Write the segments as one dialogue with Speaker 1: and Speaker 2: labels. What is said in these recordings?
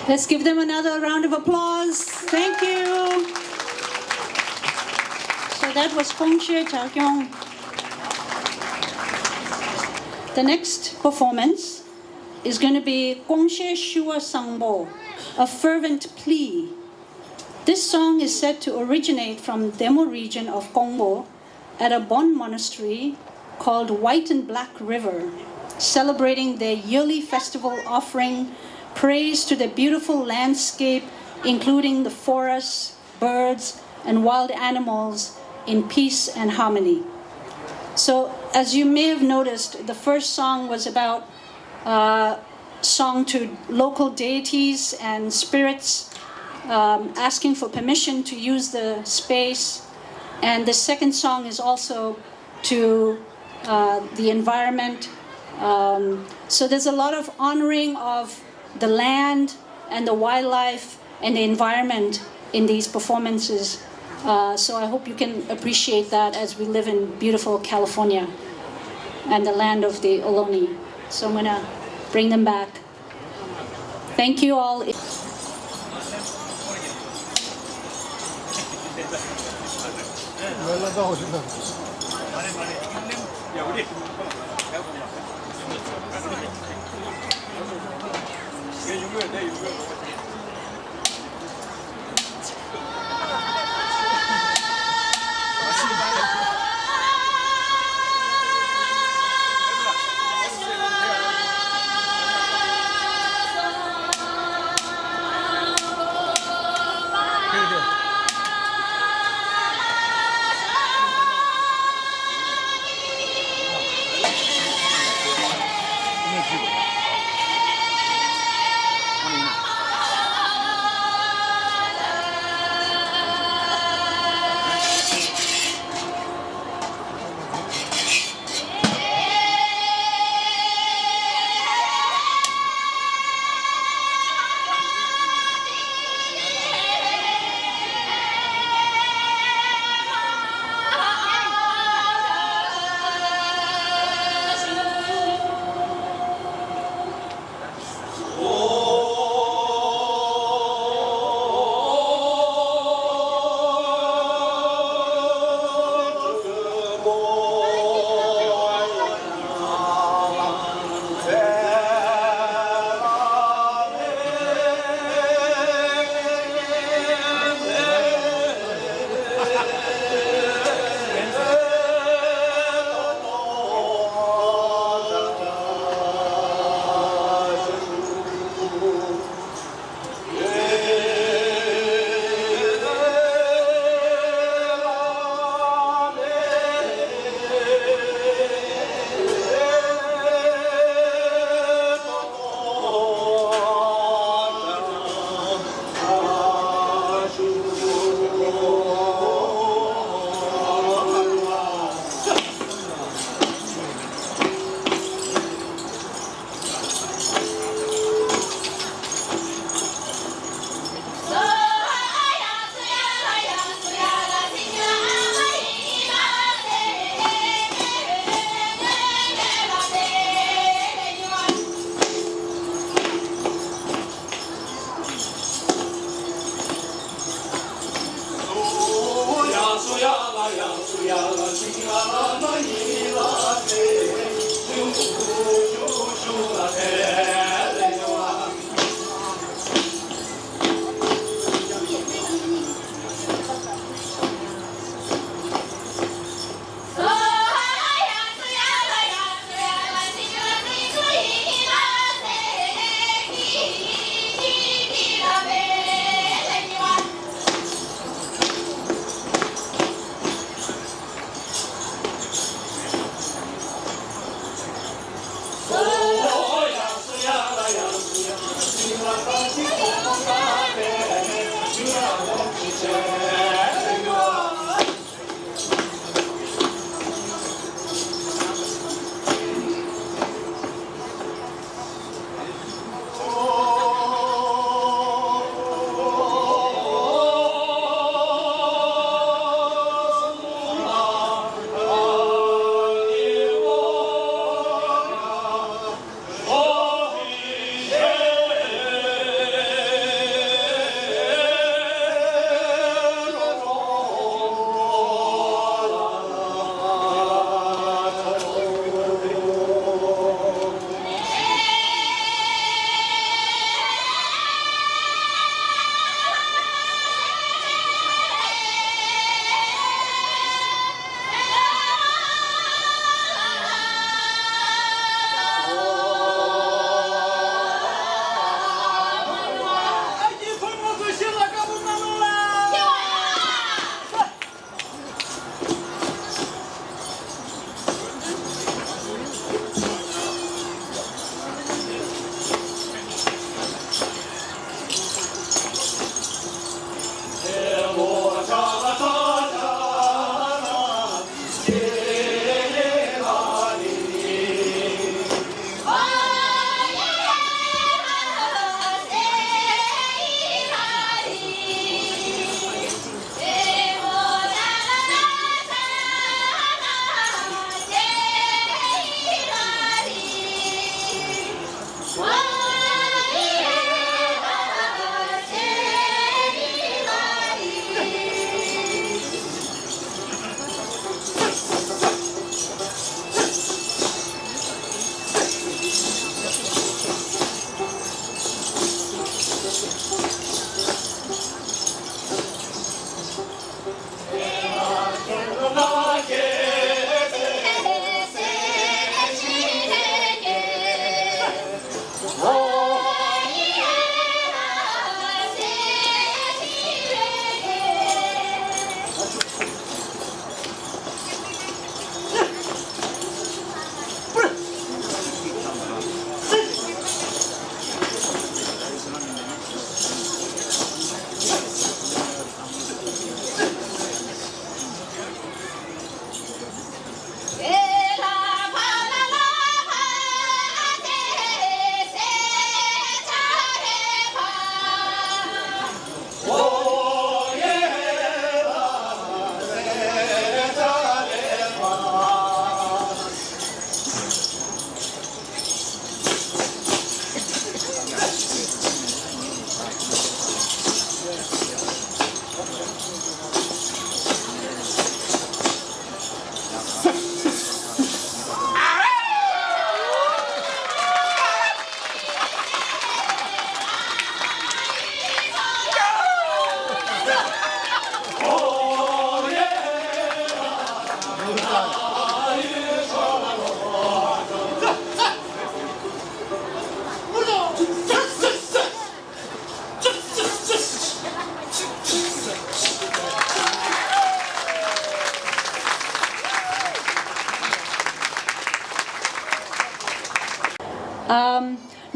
Speaker 1: Let's give them another round of applause. Thank you. So that was Gongxue Jiagyong. The next performance is going to be Gongxue Shua Sangbo, a fervent plea. This song is said to originate from Demo region of Kongpo at a Bon monastery called White and Black River, celebrating their yearly festival offering praise to the beautiful landscape, including the forests, birds, and wild animals in peace and harmony. So, as you may have noticed, the first song was about song to local deities and spirits, asking for permission to use the space. And the second song is also to the environment. So there's a lot of honoring of the land and the wildlife and the environment in these performances. So I hope you can appreciate that as we live in beautiful California and the land of the Ohlone. So I'm going to bring them back. Thank you all.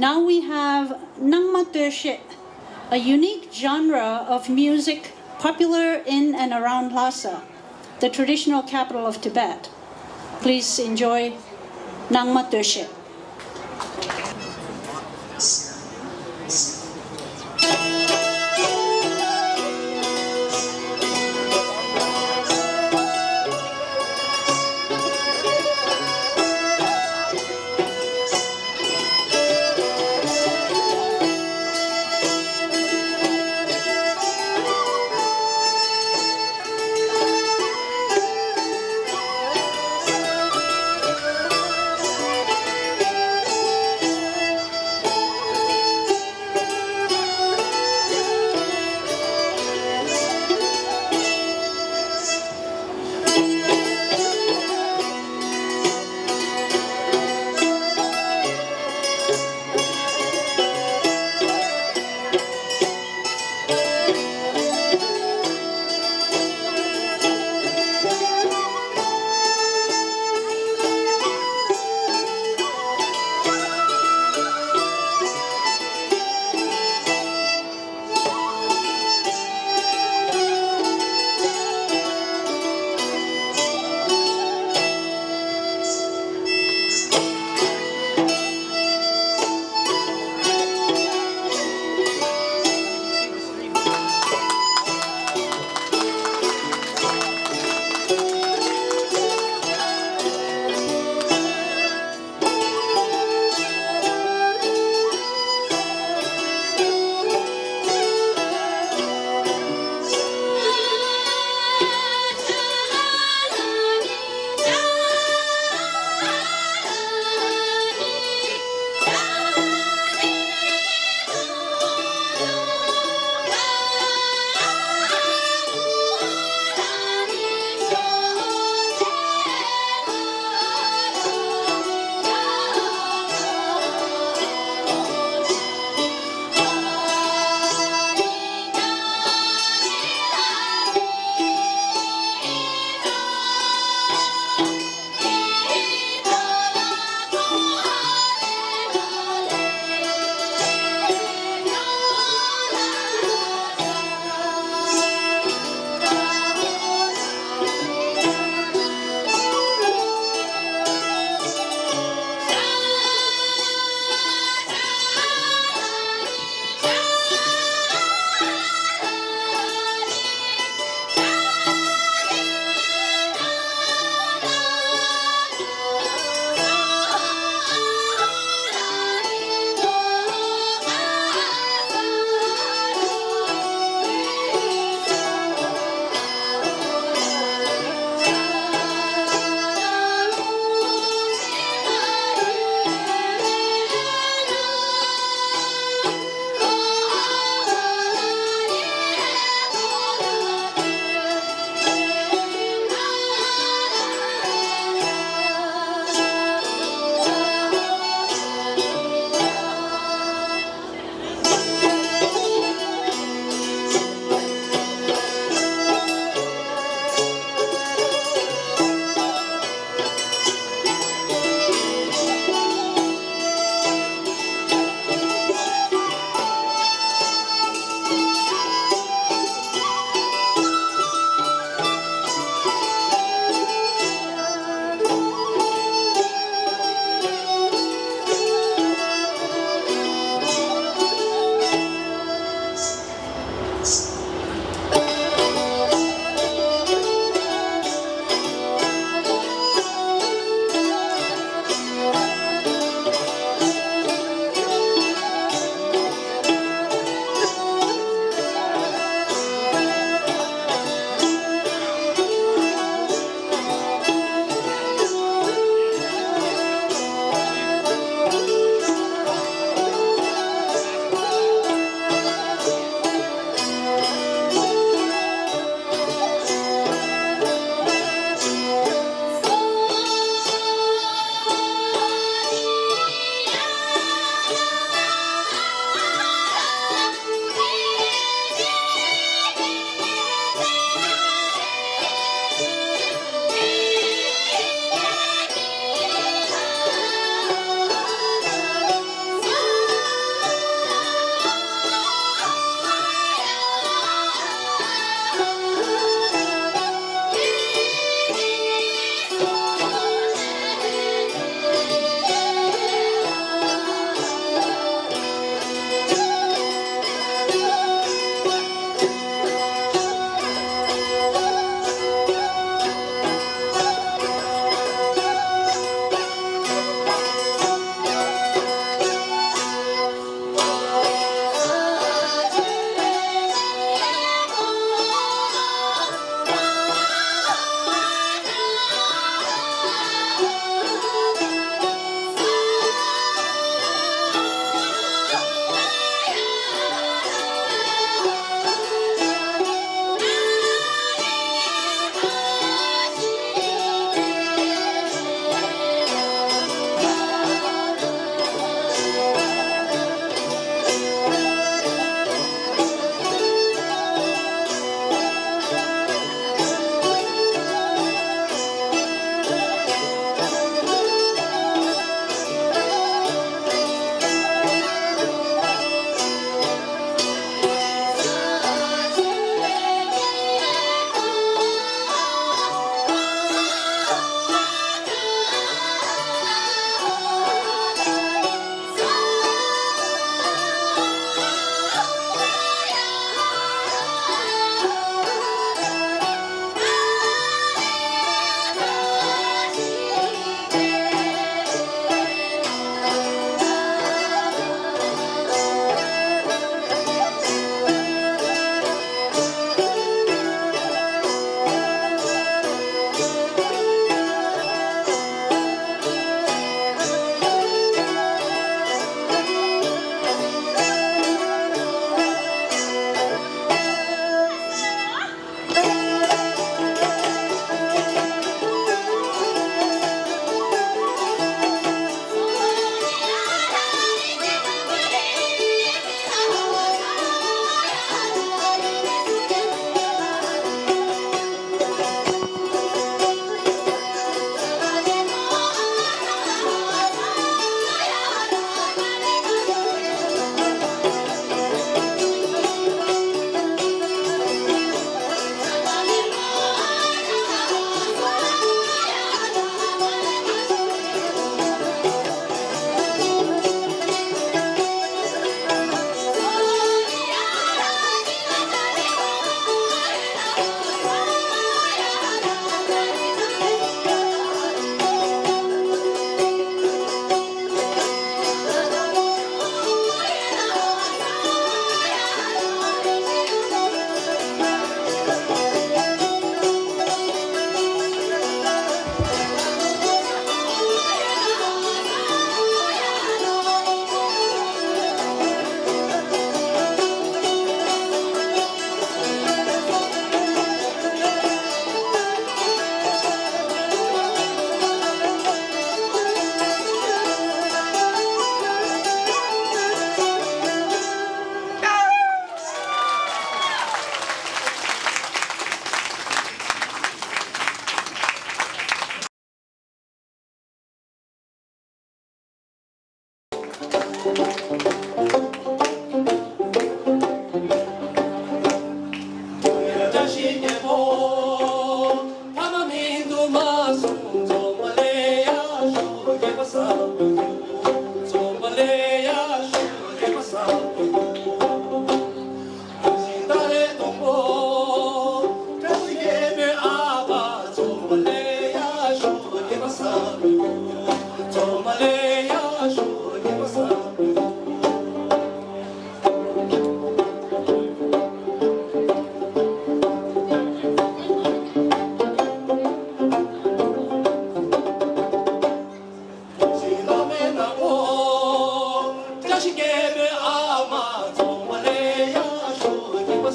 Speaker 1: Now we have Nangma Döshe, a unique genre of music popular in and around Lhasa, the traditional capital of Tibet. Please enjoy Nangma Döshe.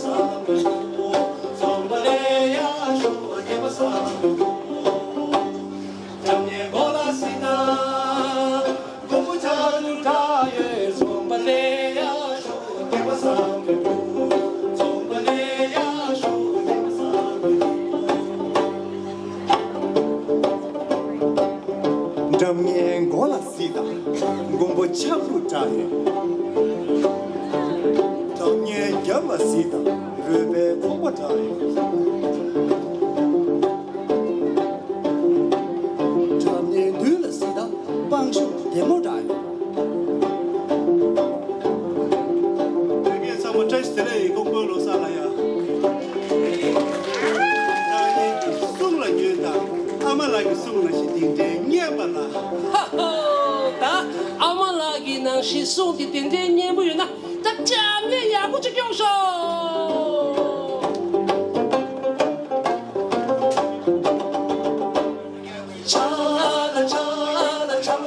Speaker 2: Cha la cha la cha la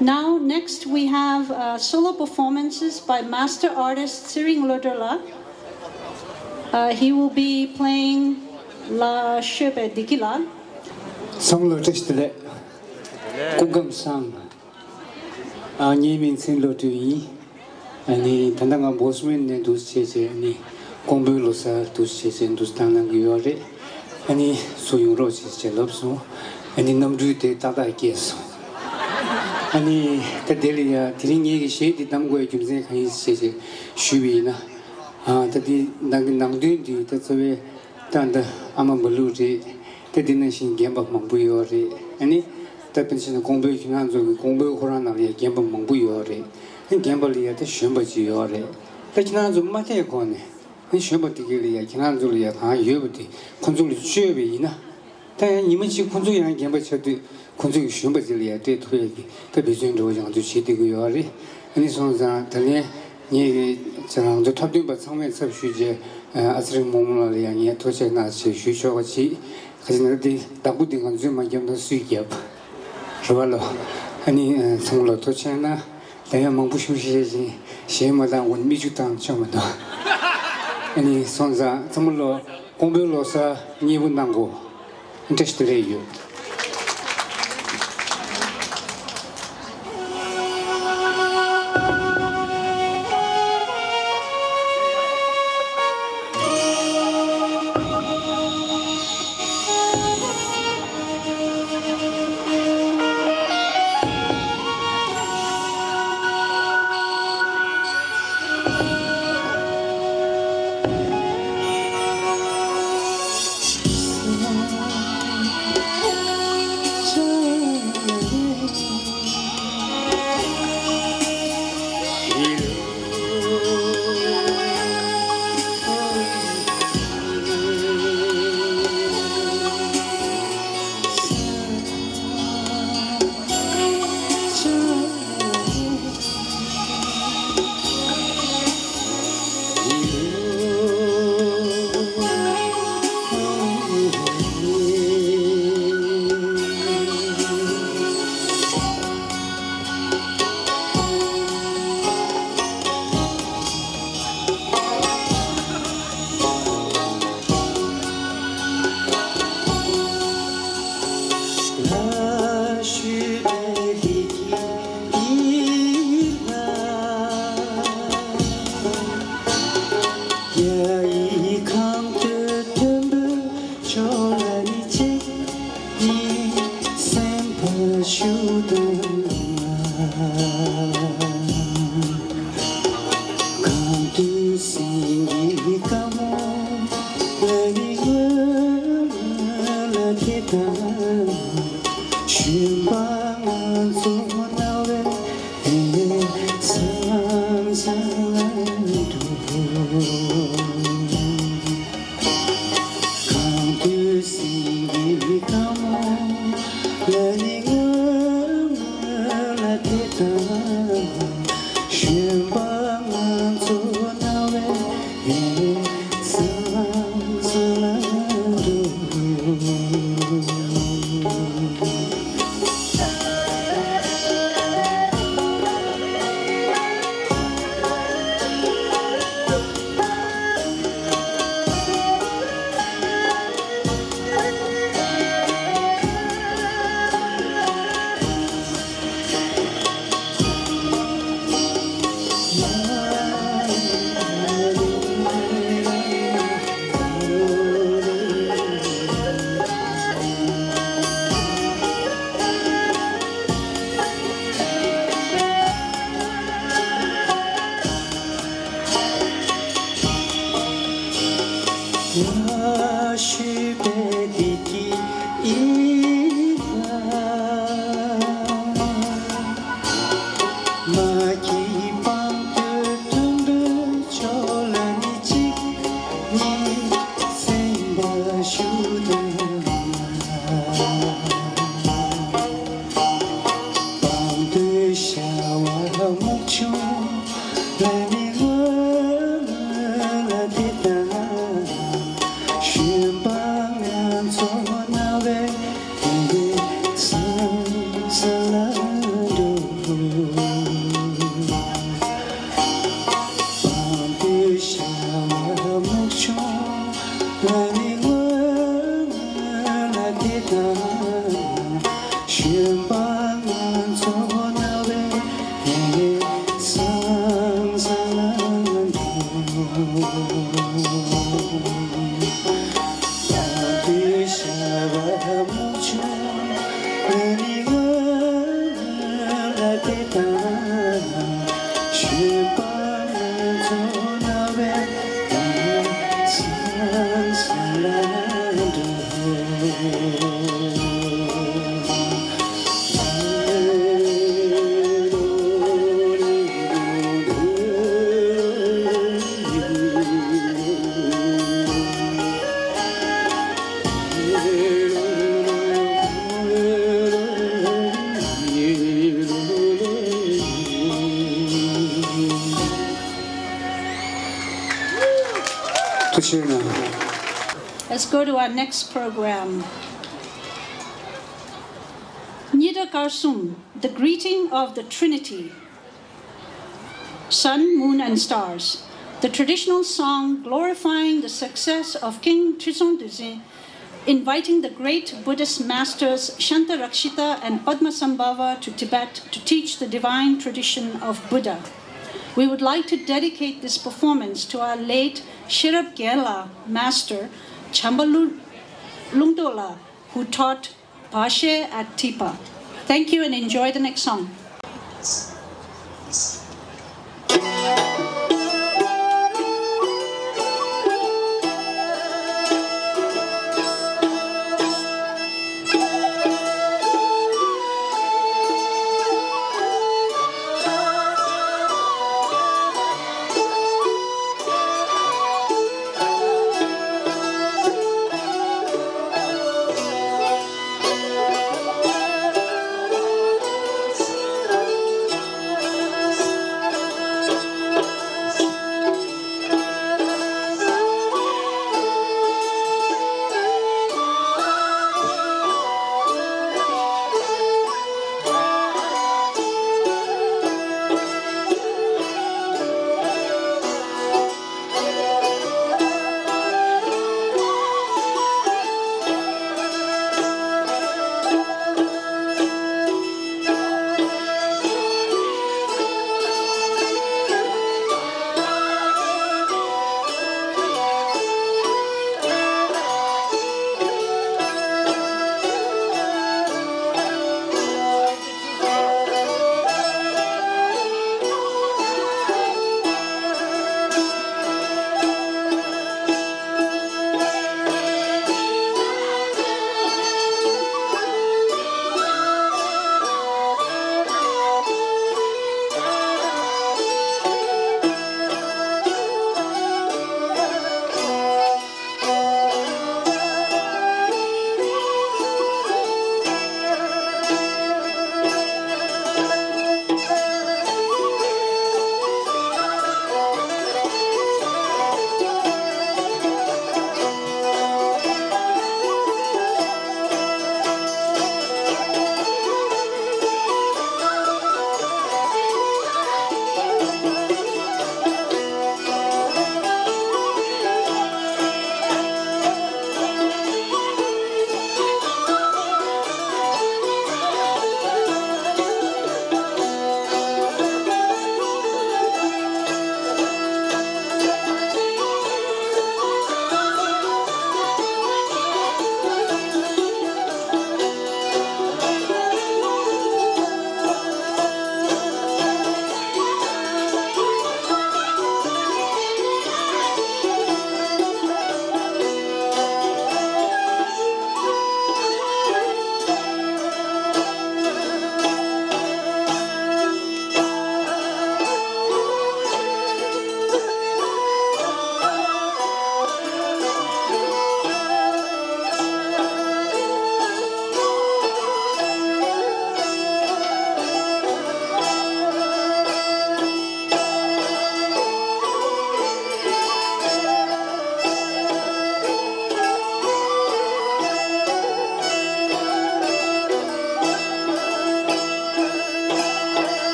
Speaker 1: Now, next we have solo performances by master artist Siring Lodala. He will be playing La Shebe Dikila.
Speaker 2: Song Lotus le Kungam Sang Nimin Sin Lotui and Tandanga Bosman and Dusche and Kongpo Losar Dusche and Dustanang Yore and Soyun Roses Jelopso and in Namdu de Tata Guess. And the Delia Tiringi shade the Damgo Jumse says Shubina. The Nangdu, that's the way Tanda Amabaluti, the Dinashin Gamba Mambuyori, any Tapension Kongpo Kinanzo, Kongpo Horana, Gamba Mambuyori, and Gambalia, the Shumbajiori. The Kinanzo Matecone, and Shumbatilia, Kinanzulia, Yubati, Consuli Shubina. Then you mentioned Konzu and Gamba Konzu Shumbazilia, did the Bizun to Shitiguori, and his own Tanya. The top but somewhere substitute as a moment and yet to check not to show what she has not the Dabuding on Zoom and Yam Sweet Yap. 그걸로 아니 정말로 도치나 내가 뭐 부시시 시험마다 원 미주당 처음부터 아니 손자 정말로 공부로서 니분당고 인터스트레이요
Speaker 1: Let's go to our next program. Nida Karsum, the greeting of the Trinity, sun, moon, and stars. The traditional song glorifying the success of King Trizong Dorje, inviting the great Buddhist masters Shantarakshita and Padmasambhava to Tibet to teach the divine tradition of Buddha. We would like to dedicate this performance to our late Shirab Gyala master Chambalu Lungdola, who taught Pashe at Tipa. Thank you and enjoy the next song.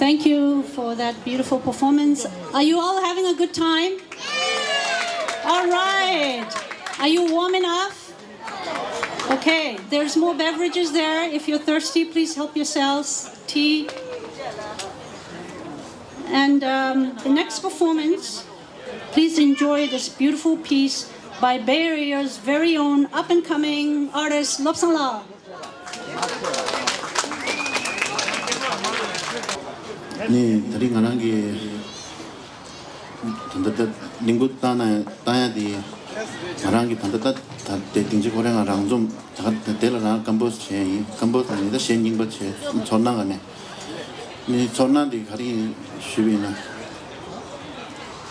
Speaker 1: Thank you for that beautiful performance. Are you all having a good time? All right. Are you warm enough? Okay, there's more beverages there. If you're thirsty, please help yourselves. Tea. And the next performance, please enjoy this beautiful piece by Bay Area's very own up-and-coming artist, Losar.
Speaker 3: 네, 다리 가난게 단다다 링고 따야디 가난게 단다다 다 딩지 고랭아랑 좀 데라나 감보스체 감보스니다 셴닝버체 전나가네 네 전나디 가리 쉬비나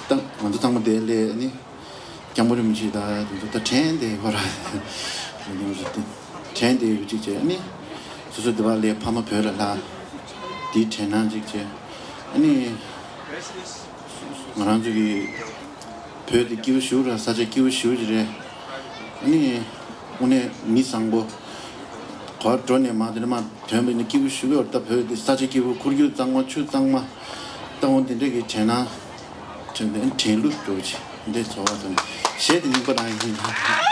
Speaker 3: 딱 먼저 당면 데레 아니 경모름지다 또 첸데 거라 첸데 유지제 아니 수수드발레 파마 별라 디 첸난지제 아니 말한 적이 별이 기우 쉬우라 사제 기우 쉬우지래 아니 오늘 미상보 거전에 마들마 되면 기우 쉬우 없다 별이 사제 기우 고르기 땅마 추 땅마 땅원데 되게 제나 전에 제루 조지 근데 저거는 셰드는 거 아니야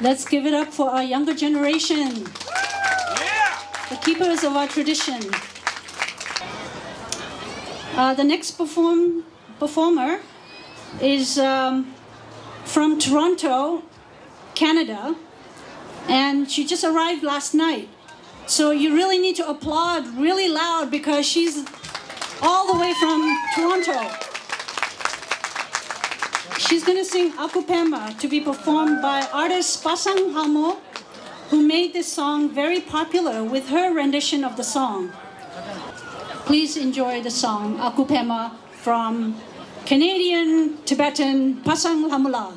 Speaker 1: Let's give it up for our younger generation, the keepers of our tradition. The next performer is from Toronto, Canada, and she just arrived last night. So you really need to applaud really loud because she's all the way from Toronto. She's going to sing Akupema to be performed by artist Pasang Hamo, who made this song very popular with her rendition of the song. Please enjoy the song Akupema from Canadian Tibetan Pasang Hamula.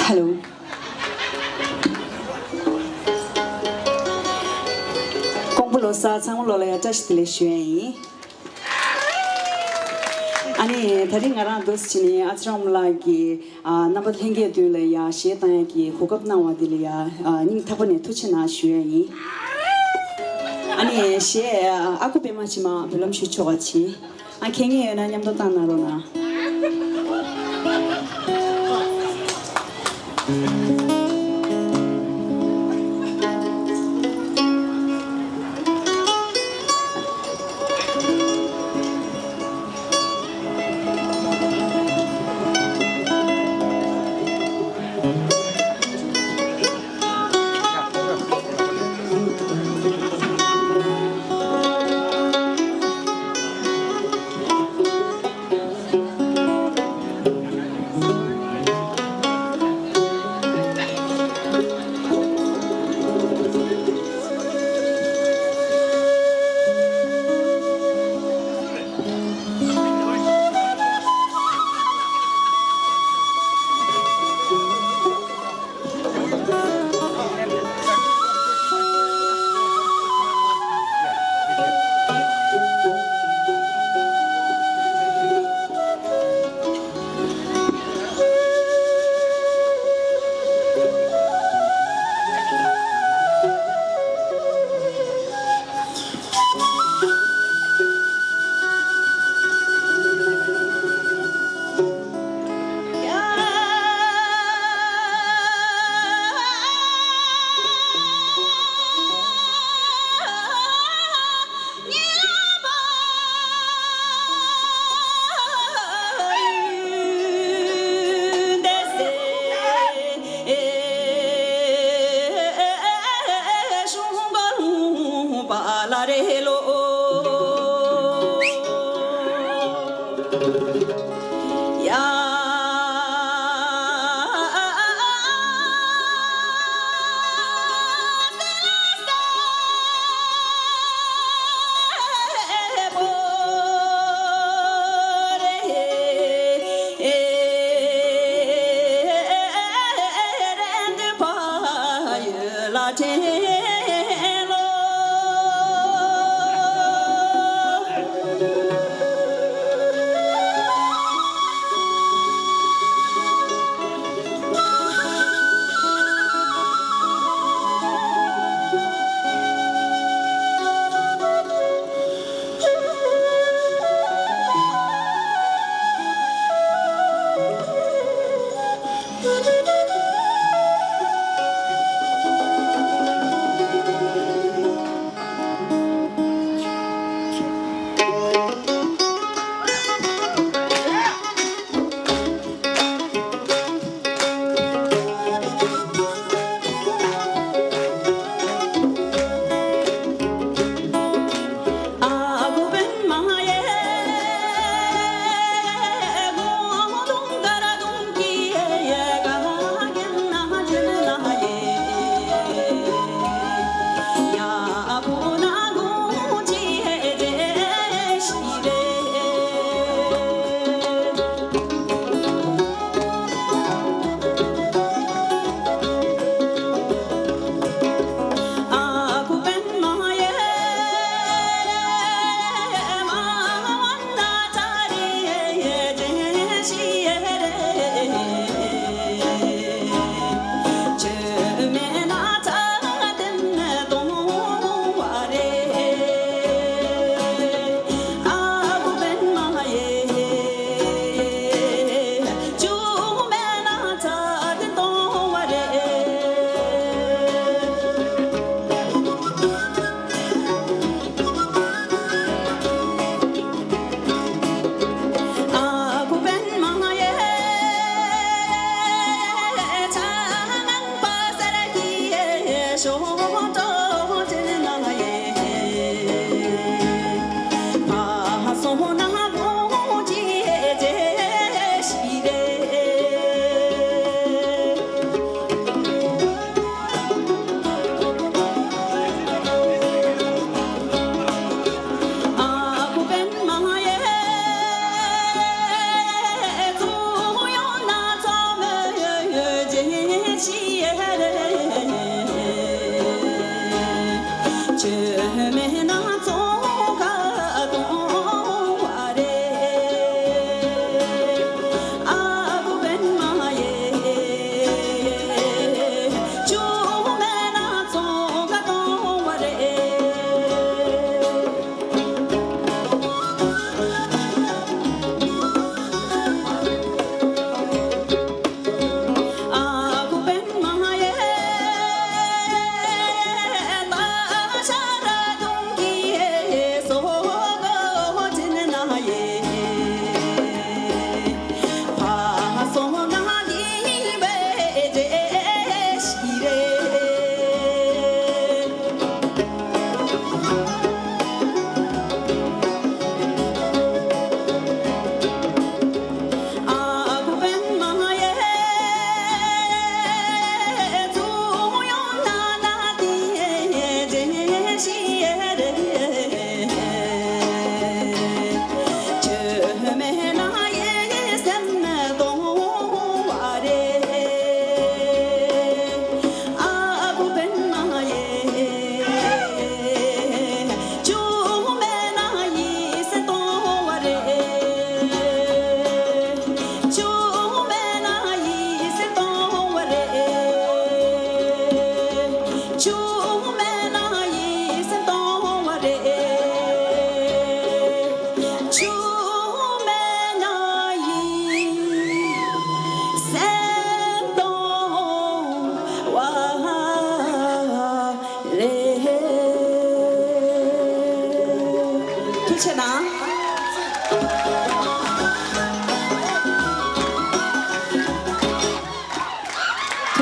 Speaker 4: Hello. Kongpo Losar sang lo le touch the shui. Ani thari ngara dos chini achram lagi number hinge du le ya she tan ki hokap na wa dile ya ning thapone thuchina shui. Ani she akupema chima belum shu chogachi. An kenge na nyamdo tan na ro na.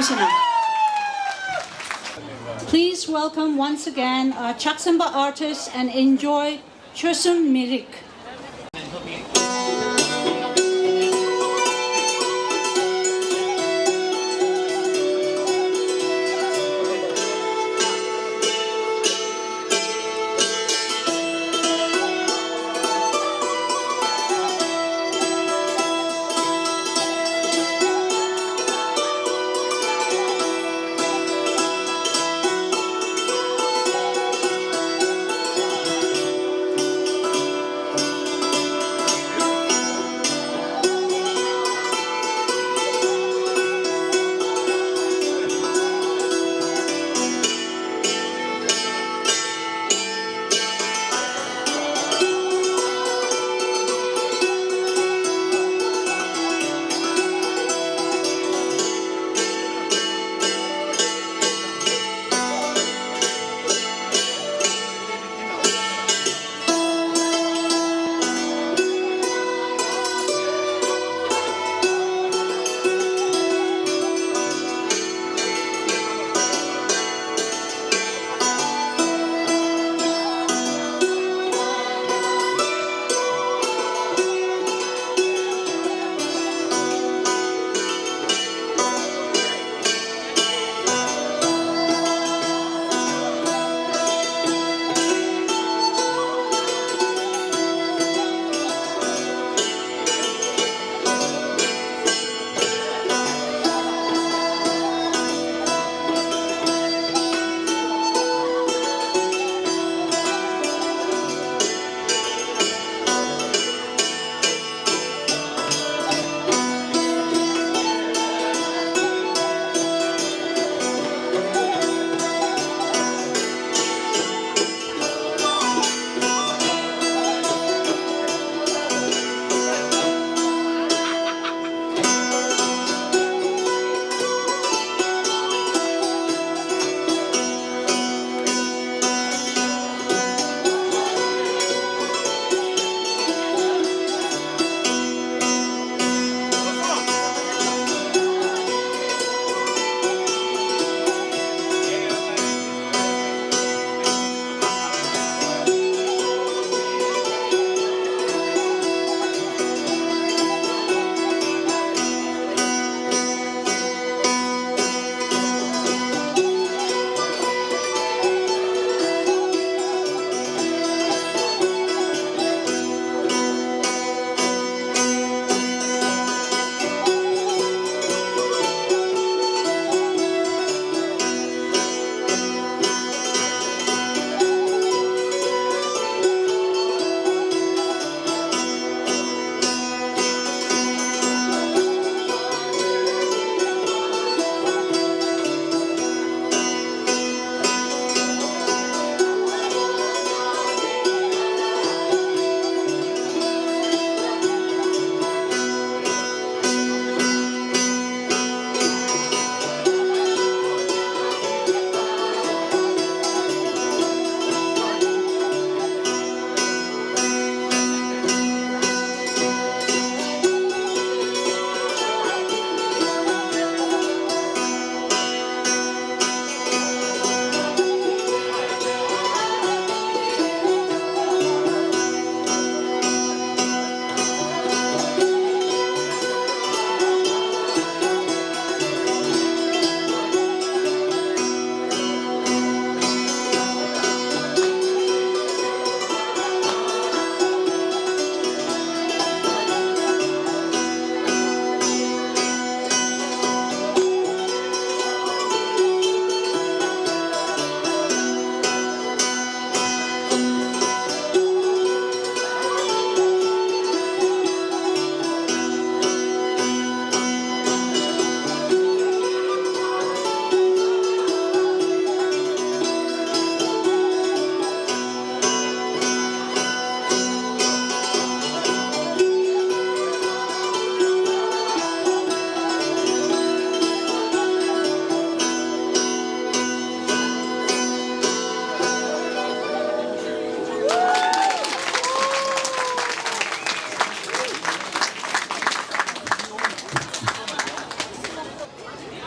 Speaker 1: Tushina. Please welcome once again our Chaksampa artists and enjoy Chosum Mirik.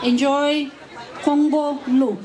Speaker 1: Enjoy Kongpo Lu.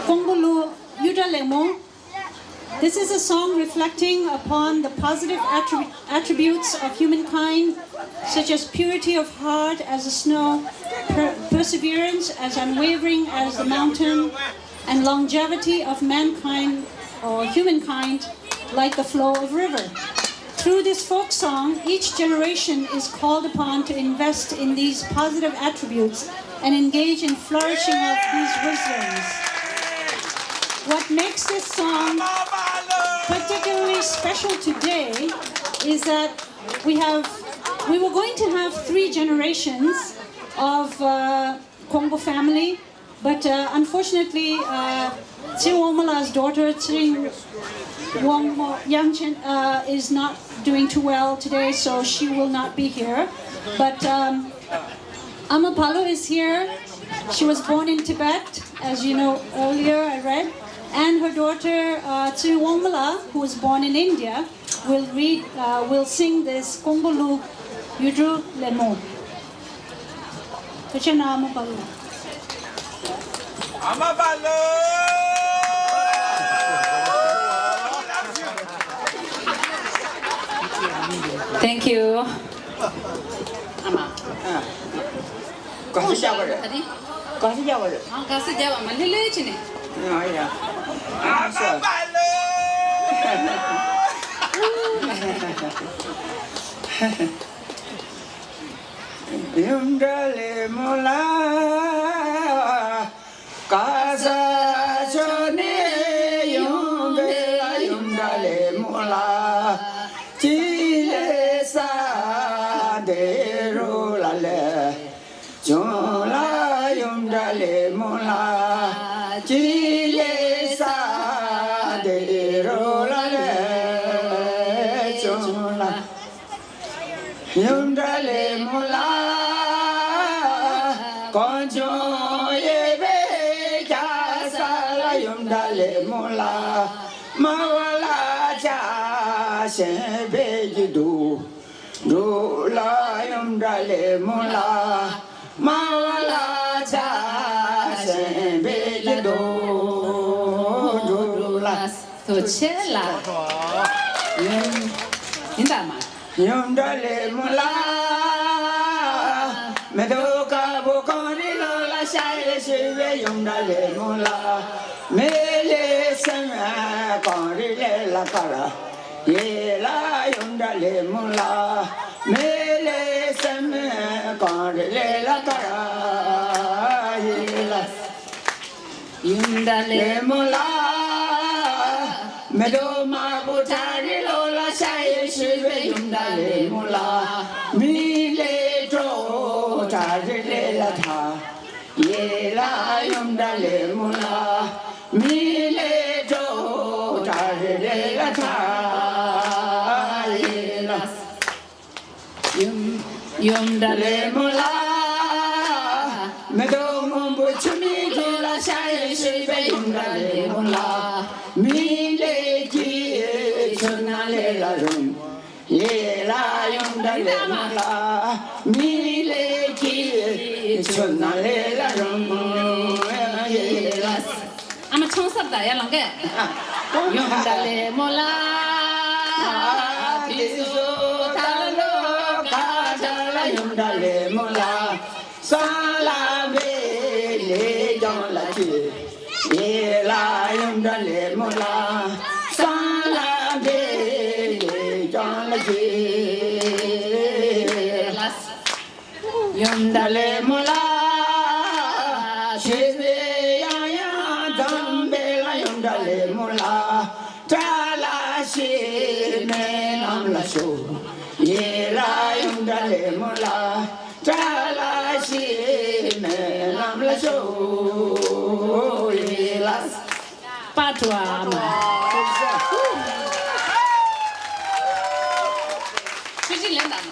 Speaker 1: Kongpo Lu Yuda Lemo. This is a song reflecting upon the positive attributes of humankind, such as purity of heart as the snow, perseverance as unwavering as the mountain, and longevity of mankind or humankind like the flow of river. Through this folk song, each generation is called upon to invest in these positive attributes and engage in flourishing of these wisdoms. what makes this song particularly special today is that we were going to have 3 generations of Kongpo family, but unfortunately, Wongmala's daughter, Yangchen, is not doing too well today, so she will not be here. But Amapalo is here. She was born in Tibet, as you know earlier I read. And her daughter, Wongmala, who was born in India, will sing this Kongolu Yudru Lemo.
Speaker 5: Thank you.
Speaker 6: Có gì chào rồi? Có gì chào rồi?
Speaker 5: Có gì chào mà lele chứ nè.
Speaker 6: Nói ra. Yum dale mola casa chone yum dale mola chile sa de ro la le chola yum dale mola chile sa de ro la le chola yum dale mola conjo yebe ja sala yum dale mola mawala cha shebe jidu do la yum dale mola mawala cha shebe jidu do la
Speaker 5: Tổ chức là những đàn mà.
Speaker 6: yum dale mola medoka bokori la shai shebe yum dale mola mele sama kori la kara ye la yum dale mola mele sama kori la kara ye la
Speaker 5: Yum đàn
Speaker 6: le mola medo ma butari la shai shebe yum dale mola mele tro tari la tha ye la yum dale mola mele tro tari la tha ye la
Speaker 5: yum đàn
Speaker 6: le mola medo mumbu chumi la shai shebe yum dale mola mele ki chuna le la rum ye la yum dale mola mele ki chuna le la rum ye la
Speaker 5: ama chong sab da ya lang ke. Yum đàn le mola.
Speaker 6: Bisu talo kajala yum dale mola sala be le jong la chi ye la yum dale mola sala be le jong la chi
Speaker 5: Yum đàn
Speaker 6: dale mola shebe ya ya dambe la yum dale mola trala shi me nam la sho ye la yum dale mola trala shi me nam la sho ye la
Speaker 5: patwa mà. Cái gì lên đàn?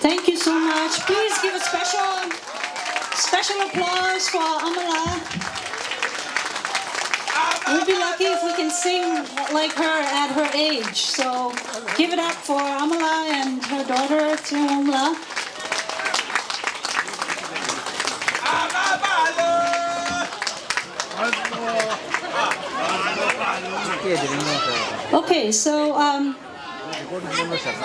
Speaker 1: Thank you so much. Please give a special applause for Amala. We'll be lucky if we can sing like her at her age. So give it up for Amala and her daughter, Amala. Okay, so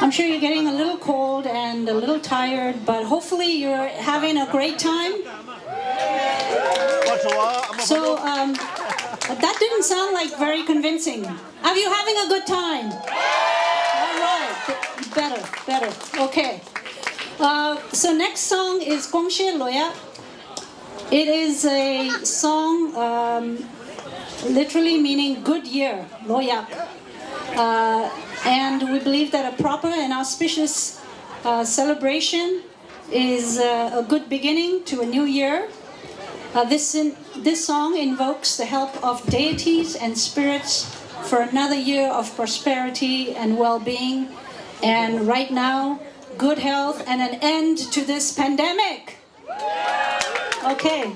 Speaker 1: I'm sure you're getting a little cold and a little tired, but hopefully you're having a great time. So that didn't sound like very convincing. Are you having a good time? All right, better. Okay. So next song is Gongshe Loya. It is a song literally meaning good year, Loya. And we believe that a proper and auspicious celebration is a good beginning to a new year. This song invokes the help of deities and spirits for another year of prosperity and well-being, and right now, good health and an end to this pandemic. Okay.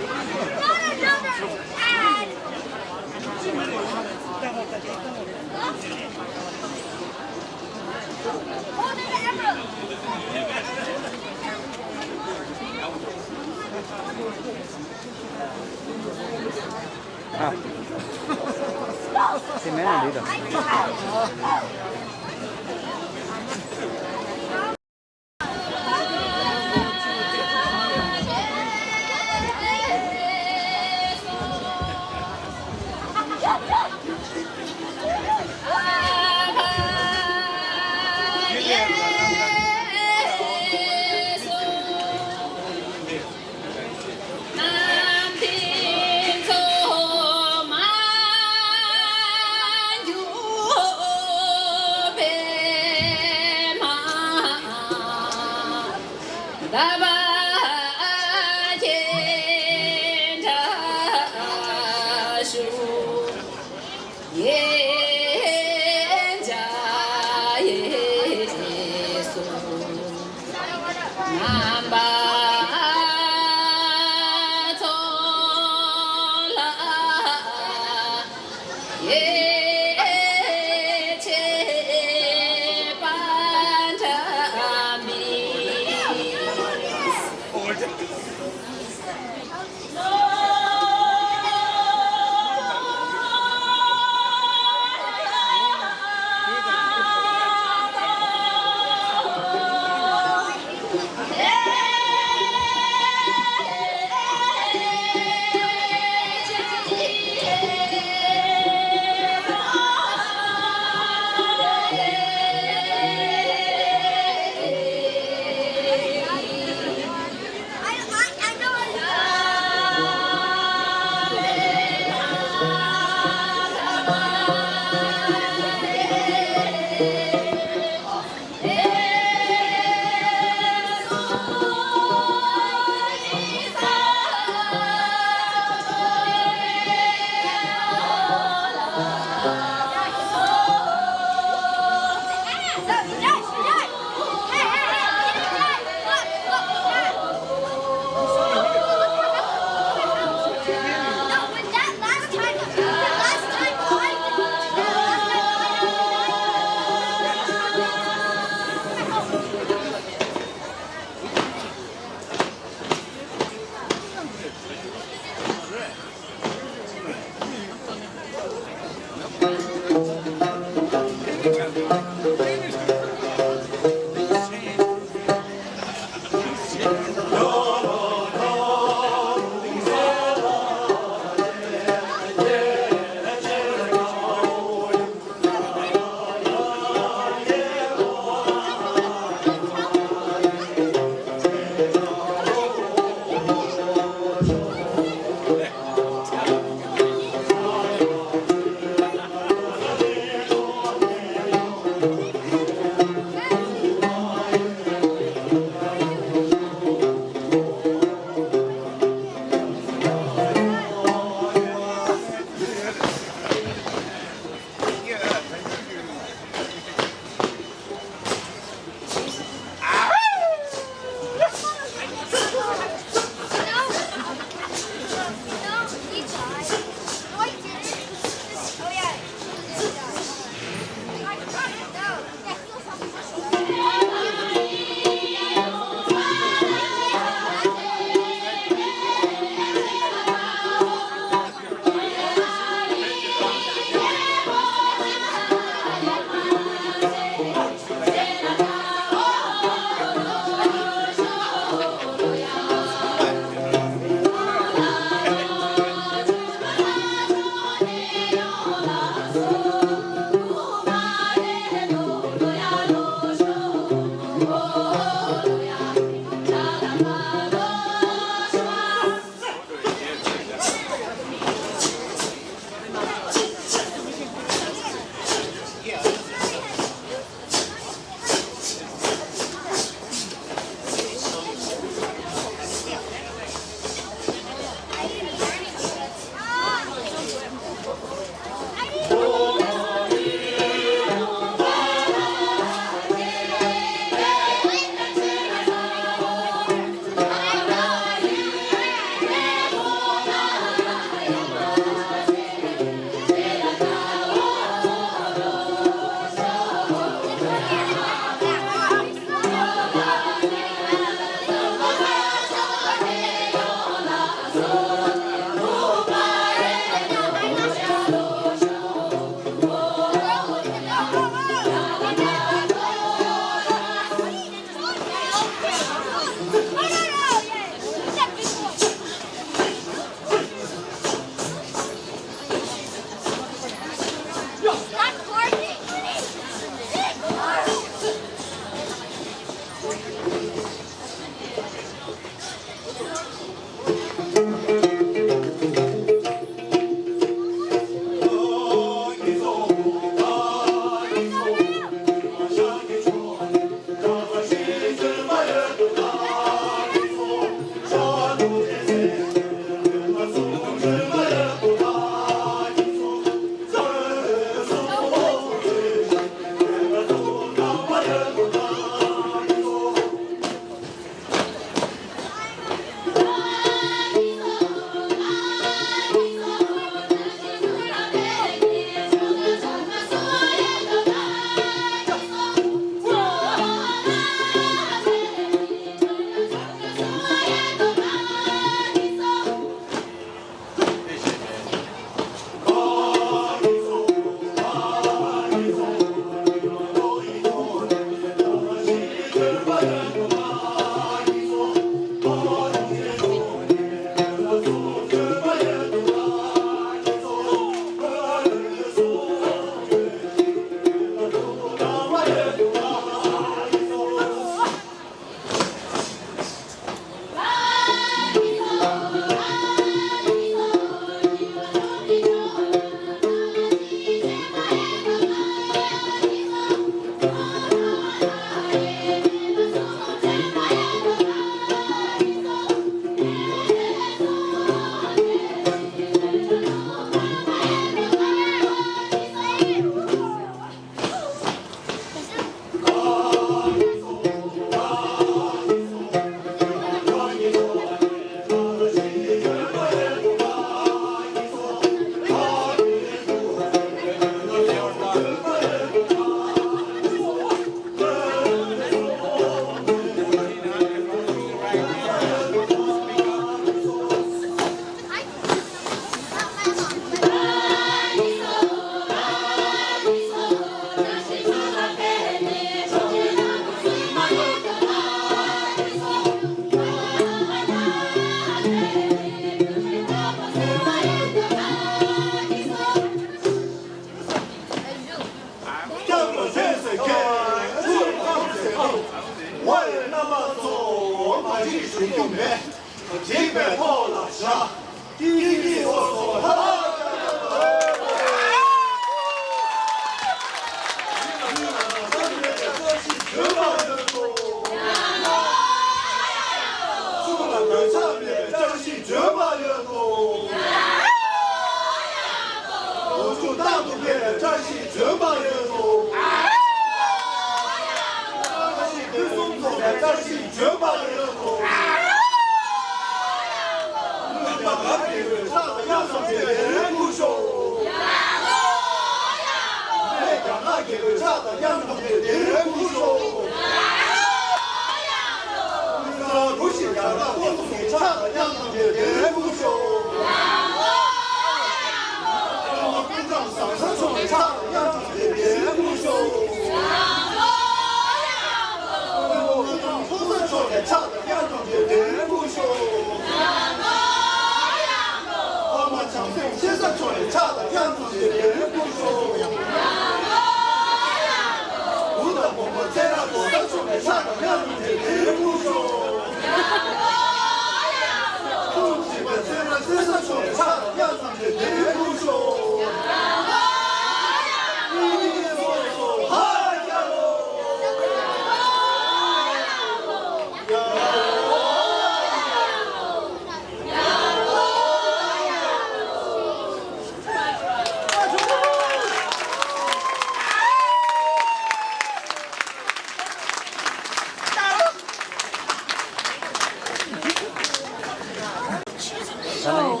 Speaker 1: So,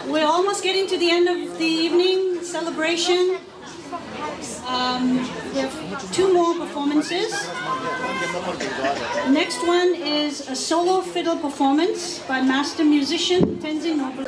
Speaker 1: we're almost getting to the end of the evening celebration. We have 2 more performances. Next one is a solo fiddle performance by master musician Tenzin Noble.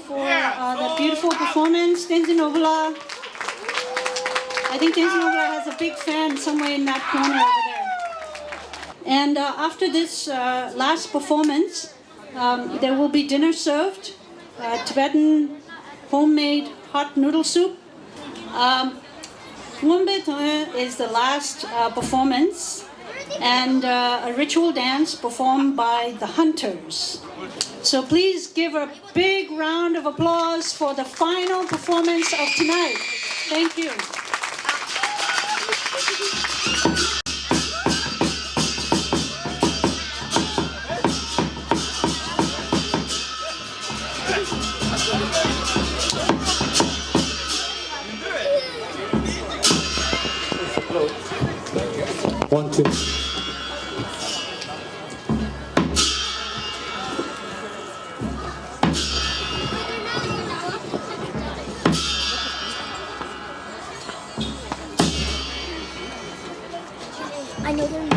Speaker 1: for the beautiful performance. Tenzin Obala. I think Tenzin Obala has a big fan somewhere in that corner over there. And after this last performance, there will be dinner served, Tibetan homemade hot noodle soup. Ngombe Toe is the last performance, and a ritual dance performed by the hunters. So please give a big round of applause for the final performance of tonight. Thank you.
Speaker 2: One, two.
Speaker 7: I know they're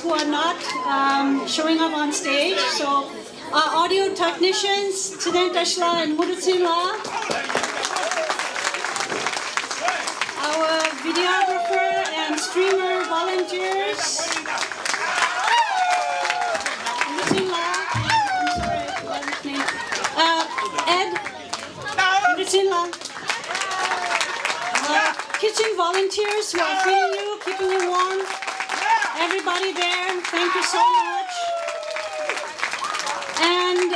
Speaker 1: who are not showing up on stage. So our audio technicians, Tibetan Kongpo and Murutsila. Our videographer and streamer volunteers. Murutsila, I'm sorry, I forgot his name. Ed, Murutsila. Kitchen volunteers who are feeding you, keeping you warm. Everybody there, thank you so much. And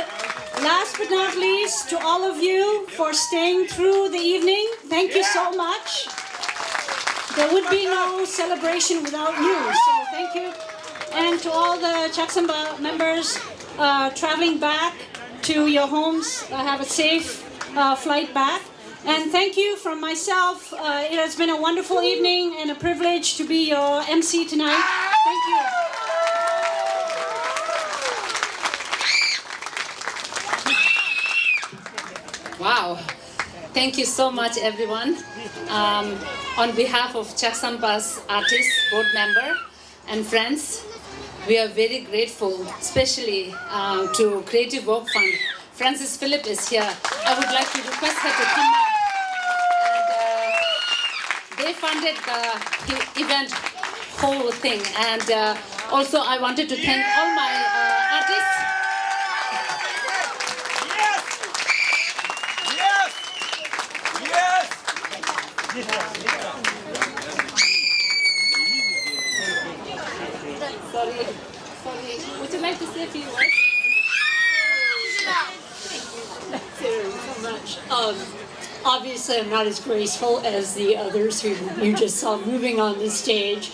Speaker 1: last but not least, to all of you for staying through the evening, thank you so much. There would be no celebration without you, so thank you. And to all the Chaksamba members traveling back to your homes, have a safe flight back. And thank you from myself. It has been a wonderful evening and a privilege to be your MC tonight. Thank you.
Speaker 5: Wow. Thank you so much, everyone. On behalf of Chaksampa's artists, board member, and friends, we are very grateful, especially to Creative Work Fund. Francis Phillip is here. I would like to request her to come up. And, they funded the event whole thing. And also, I wanted to thank all my artists. Sorry. Would you like to say a few words?
Speaker 7: Thank you so much. Obviously, I'm not as graceful as the others who you just saw moving on the stage.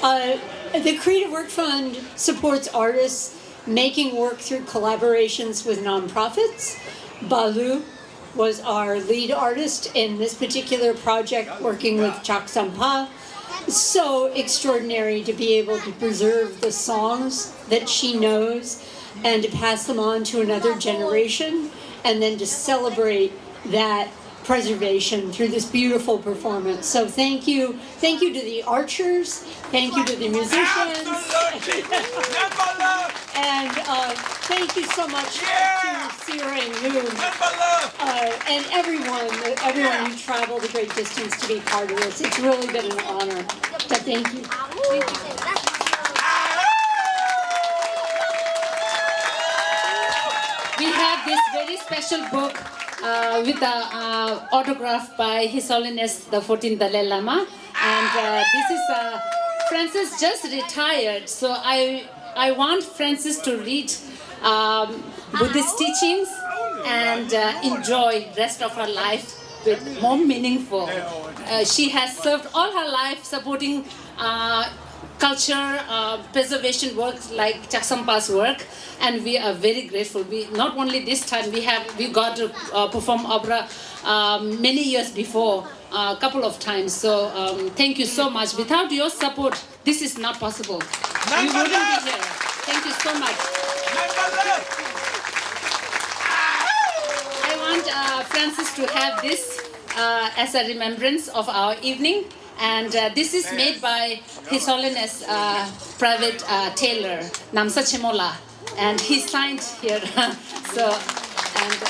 Speaker 7: The Creative Work Fund supports artists making work through collaborations with nonprofits. Balu was our lead artist in this particular project, working with Chaksampa. So extraordinary to be able to preserve the songs that she knows and to pass them on to another generation, and then to celebrate that preservation through this beautiful performance. So thank you to the archers, thank you to the musicians, and thank you so much to Sierra and Moon, and everyone who traveled a great distance to be part of this. It's really been an honor. So thank you.
Speaker 5: We have this very special book with the autograph by His Holiness the 14th Dalai Lama, and this is Francis just retired, so I want Francis to read Buddhist teachings and enjoy rest of her life with more meaningful. She has served all her life supporting culture preservation work like Chaksampa's work, and we are very grateful. We not only this time we got to perform opera many years before, a couple of times. So thank you so much. Without your support, this is not possible. We wouldn't be here. Thank you so much. I want Francis to have this as a remembrance of our evening. And this is made by His Holiness Private Tailor, Namsa Chimola, and he signed here. So, and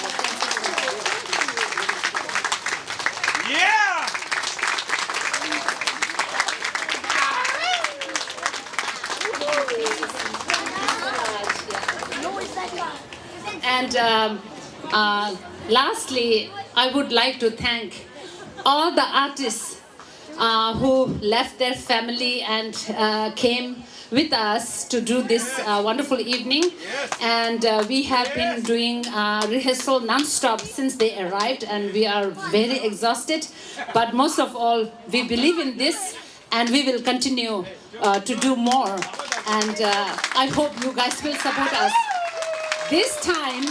Speaker 8: yeah!
Speaker 5: And lastly, I would like to thank all the artists who left their family and came with us to do this wonderful evening. And we have been doing rehearsal non-stop since they arrived, and we are very exhausted. But most of all, we believe in this, and we will continue to do more. And I hope you guys will support us. This time,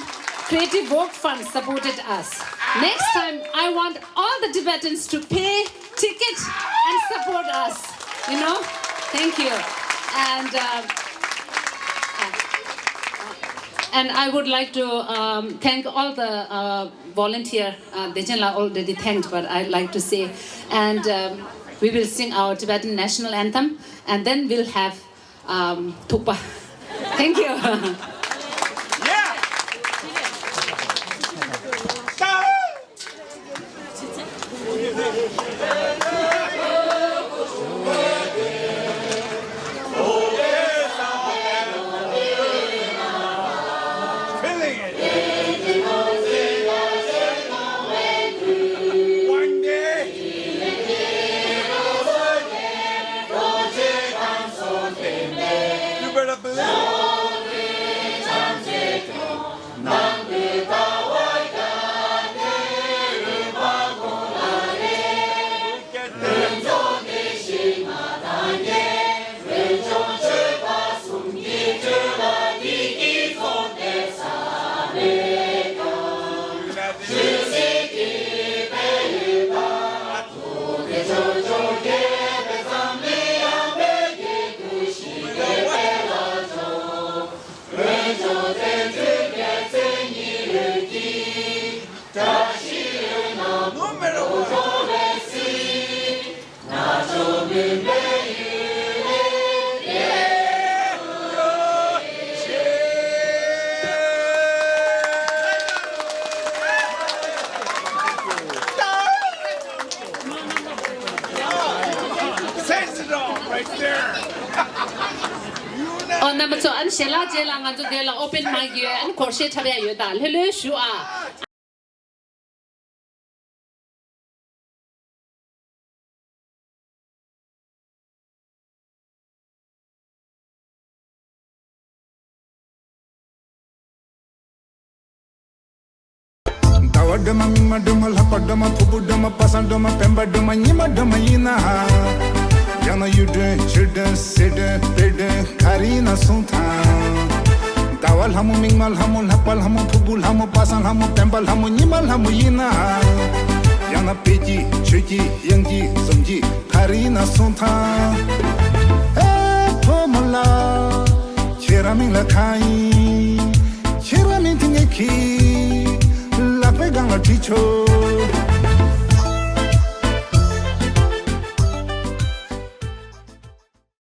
Speaker 5: Creative Work Fund supported us. Next time, I want all the Tibetans to pay ticket and support us. You know? Thank you. And I would like to thank all the volunteers. Dejanla already thanked, but I'd like to say. And we will sing our Tibetan national anthem, and then we'll have Tipa. Thank you. Oh, number two, and Shella Jela and de la open my year and crochet Tabia Yuda. Hello, Shua.
Speaker 8: Tawadama mimadama lapadama pubudama pasandama pembadama nyimadama yina Yana yude chirde sede pede karina sunta Tawal hamu mingmal hamu lapal hamu pubul hamu pasan hamu pembal hamu nyimal hamu yina Yana peji chiji yangji zomji karina sunta Pomala chera mingla kai chera mintingeki Gang la ticho